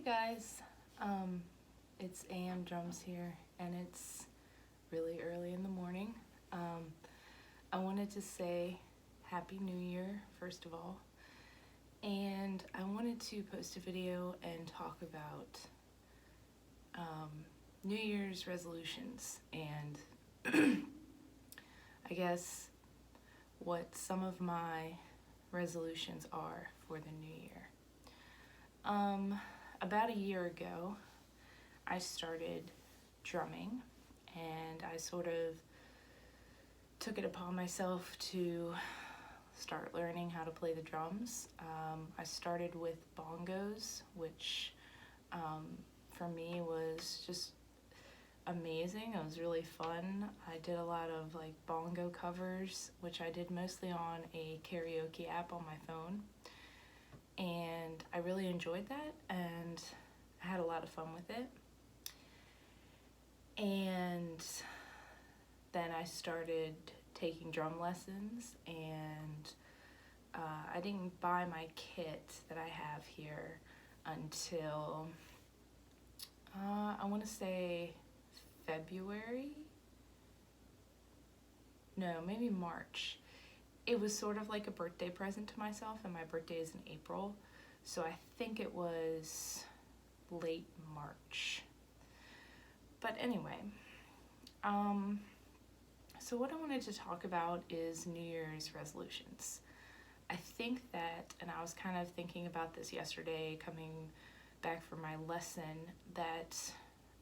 Guys, it's AM Drums here, and it's really early in the morning. I wanted to say Happy New Year, first of all, and I wanted to post a video and talk about New Year's resolutions and I guess what some of my resolutions are for the new year. About a year ago, I started drumming, and I sort of took it upon myself to start learning how to play the drums. I started with bongos, which for me was just amazing. It was really fun. I did a lot of bongo covers, which I did mostly on a karaoke app on my phone. And I really enjoyed that, and I had a lot of fun with it. And then I started taking drum lessons, and I didn't buy my kit that I have here until I want to say February? No, maybe March. It was sort of like a birthday present to myself, and my birthday is in April, so I think it was late March. But anyway, so what I wanted to talk about is New Year's resolutions. I think that, and I was kind of thinking about this yesterday coming back from my lesson, that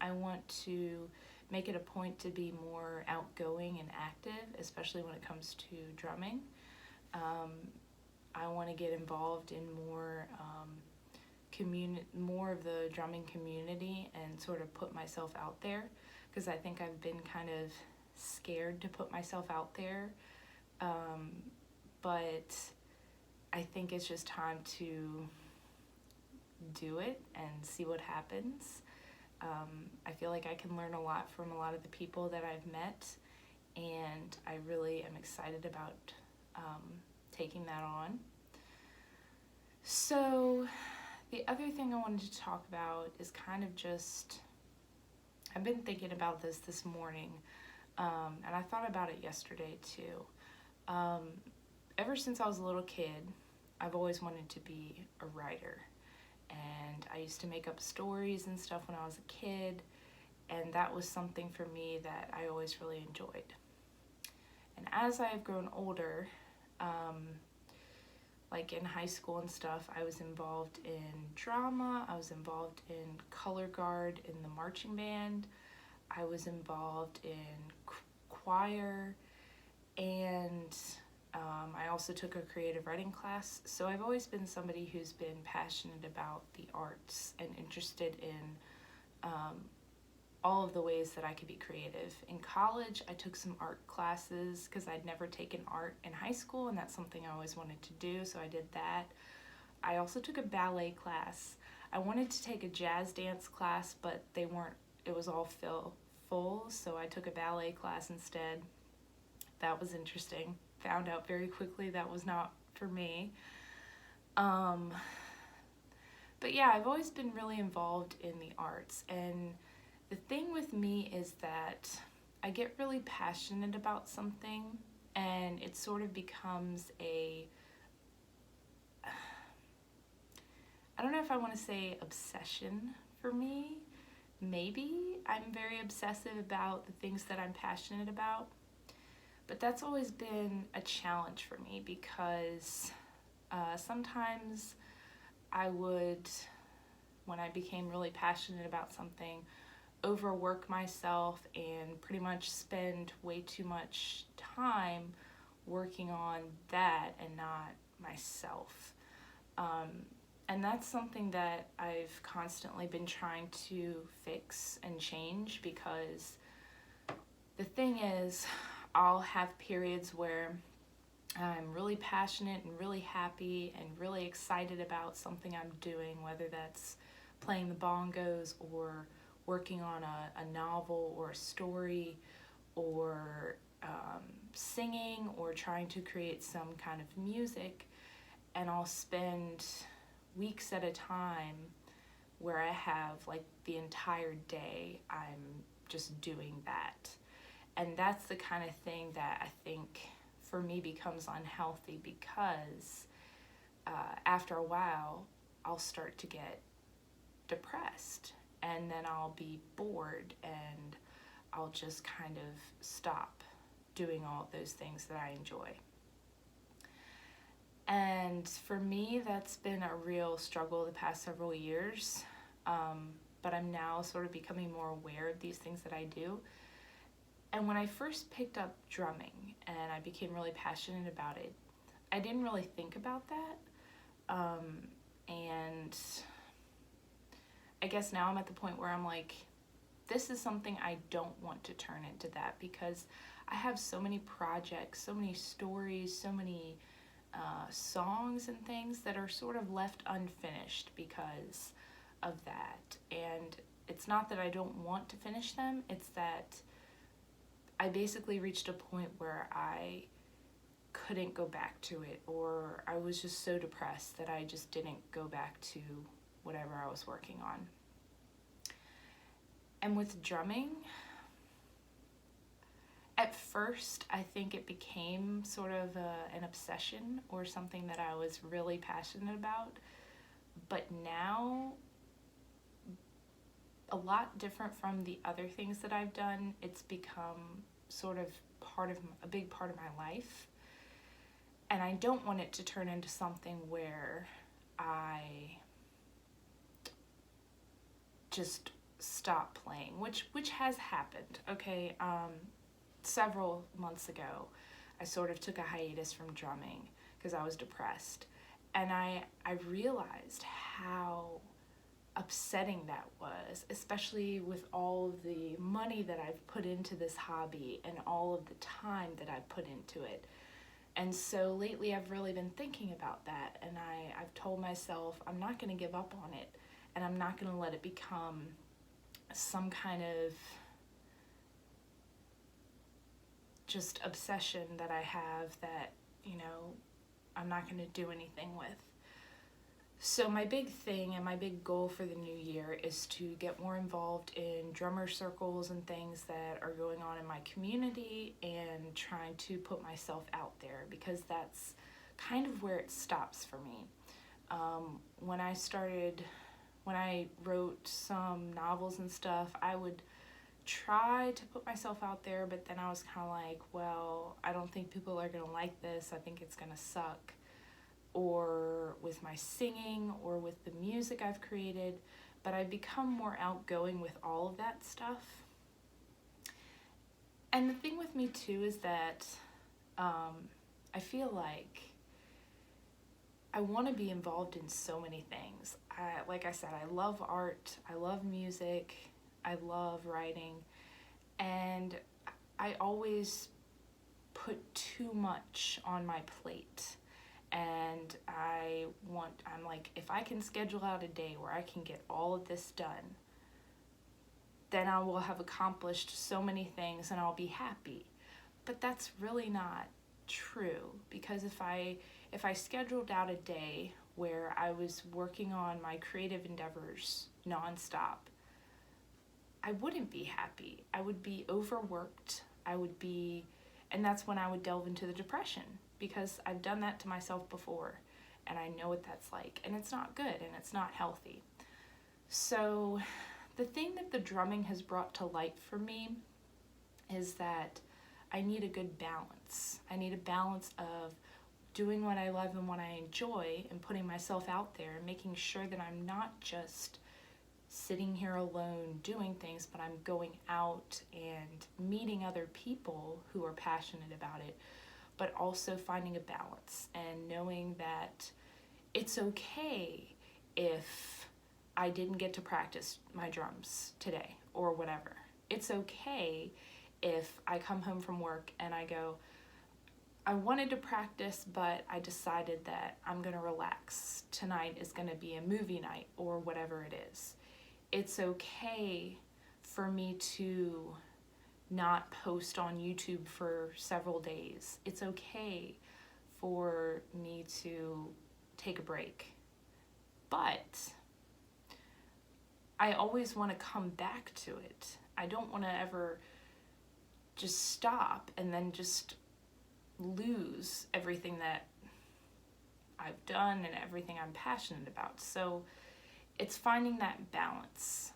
I want to make it a point to be more outgoing and active, especially when it comes to drumming. I want to get involved in more of the drumming community and sort of put myself out there, because I think I've been kind of scared to put myself out there, but I think it's just time to do it and see what happens. I feel like I can learn a lot from a lot of the people that I've met, and I really am excited about taking that on. So the other thing I wanted to talk about is kind of just, I've been thinking about this morning, and I thought about it yesterday too. Ever since I was a little kid, I've always wanted to be a writer. And I used to make up stories and stuff when I was a kid, and that was something for me that I always really enjoyed. And as I have grown older, like in high school and stuff, I was involved in drama, I was involved in color guard in the marching band, I was involved in choir, and I also took a creative writing class. So I've always been somebody who's been passionate about the arts and interested in all of the ways that I could be creative. In college, I took some art classes because I'd never taken art in high school, and that's something I always wanted to do, so I did that. I also took a ballet class. I wanted to take a jazz dance class, but it was all full, so I took a ballet class instead. That was interesting. Found out very quickly that was not for me. But yeah, I've always been really involved in the arts, and the thing with me is that I get really passionate about something, and it sort of becomes I don't know if I want to say obsession for me. Maybe I'm very obsessive about the things that I'm passionate about. But that's always been a challenge for me, because sometimes I would, when I became really passionate about something, overwork myself and pretty much spend way too much time working on that and not myself. And that's something that I've constantly been trying to fix and change, because the thing is, I'll have periods where I'm really passionate and really happy and really excited about something I'm doing, whether that's playing the bongos or working on a novel or a story, or singing, or trying to create some kind of music. And I'll spend weeks at a time where I have like the entire day I'm just doing that. And that's the kind of thing that I think for me becomes unhealthy, because after a while I'll start to get depressed, and then I'll be bored, and I'll just kind of stop doing all those things that I enjoy. And for me, that's been a real struggle the past several years. But I'm now sort of becoming more aware of these things that I do. And when I first picked up drumming and I became really passionate about it, I didn't really think about that. And I guess now I'm at the point where I'm like, this is something I don't want to turn into that, because I have so many projects, so many stories, so many songs and things that are sort of left unfinished because of that. And it's not that I don't want to finish them, it's that I basically reached a point where I couldn't go back to it, or I was just so depressed that I just didn't go back to whatever I was working on. And with drumming, at first I think it became sort of an obsession or something that I was really passionate about. But now, a lot different from the other things that I've done, it's become sort of a big part of my life. And I don't want it to turn into something where I just stop playing, which has happened. Okay, several months ago, I sort of took a hiatus from drumming because I was depressed. And I realized how upsetting that was, especially with all of the money that I've put into this hobby and all of the time that I've put into it. And so lately I've really been thinking about that, and I've told myself I'm not going to give up on it, and I'm not going to let it become some kind of just obsession that I have that, I'm not going to do anything with. So my big thing and my big goal for the new year is to get more involved in drummer circles and things that are going on in my community, and trying to put myself out there, because that's kind of where it stops for me. When I wrote some novels and stuff, I would try to put myself out there, but then I was kind of like, well, I don't think people are going to like this. I think it's going to suck. Or with my singing, or with the music I've created, but I've become more outgoing with all of that stuff. And the thing with me too is that I feel like I want to be involved in so many things. Like I said, I love art, I love music, I love writing, and I always put too much on my plate. And I'm like, if I can schedule out a day where I can get all of this done, then I will have accomplished so many things and I'll be happy. But that's really not true, because if I scheduled out a day where I was working on my creative endeavors nonstop, I wouldn't be happy. I would be overworked. And that's when I would delve into the depression, because I've done that to myself before, and I know what that's like, and it's not good, and it's not healthy. So the thing that the drumming has brought to light for me is that I need a good balance. I need a balance of doing what I love and what I enjoy, and putting myself out there and making sure that I'm not just sitting here alone doing things, but I'm going out and meeting other people who are passionate about it, but also finding a balance and knowing that it's okay if I didn't get to practice my drums today or whatever. It's okay if I come home from work and I go, I wanted to practice, but I decided that I'm going to relax. Tonight is going to be a movie night or whatever it is. It's okay for me to not post on YouTube for several days. It's okay for me to take a break. But I always want to come back to it. I don't want to ever just stop and then just lose everything that I've done and everything I'm passionate about. So it's finding that balance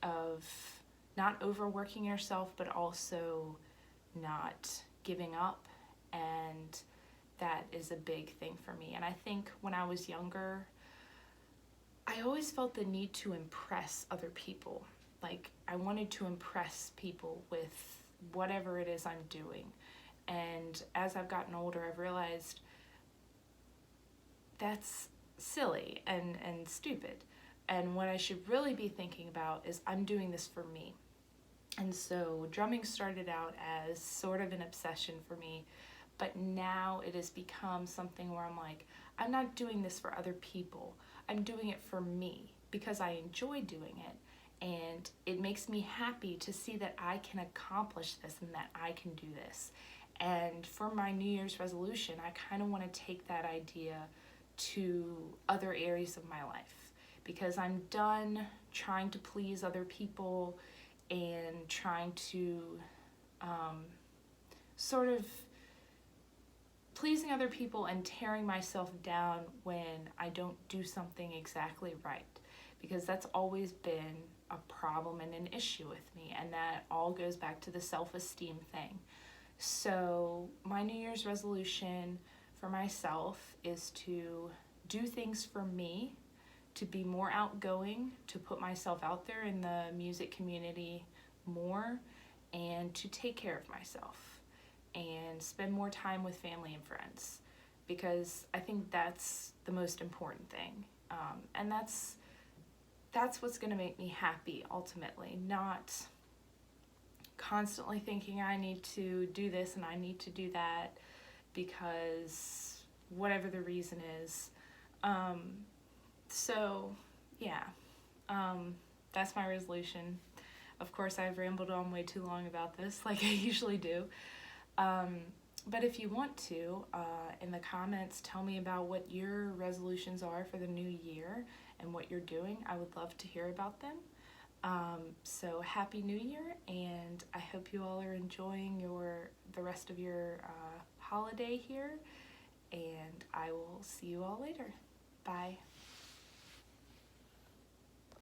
of not overworking yourself, but also not giving up. And that is a big thing for me. And I think when I was younger, I always felt the need to impress other people. Like, I wanted to impress people with whatever it is I'm doing. And as I've gotten older, I've realized that's silly and stupid. And what I should really be thinking about is I'm doing this for me. And so drumming started out as sort of an obsession for me, but now it has become something where I'm like, I'm not doing this for other people. I'm doing it for me because I enjoy doing it. And it makes me happy to see that I can accomplish this and that I can do this. And for my New Year's resolution, I kind of want to take that idea to other areas of my life, because I'm done trying to please other people and trying to sort of pleasing other people and tearing myself down when I don't do something exactly right, because that's always been a problem and an issue with me, and that all goes back to the self-esteem thing. So my New Year's resolution for myself is to do things for me, to be more outgoing, to put myself out there in the music community more, and to take care of myself and spend more time with family and friends, because I think that's the most important thing. And that's what's going to make me happy ultimately, not constantly thinking I need to do this and I need to do that because whatever the reason is. So yeah, that's my resolution. Of course, I've rambled on way too long about this, like I usually do. But if you want to, in the comments, tell me about what your resolutions are for the new year and what you're doing. I would love to hear about them. So Happy New Year, and I hope you all are enjoying the rest of your holiday here, and I will see you all later. Bye.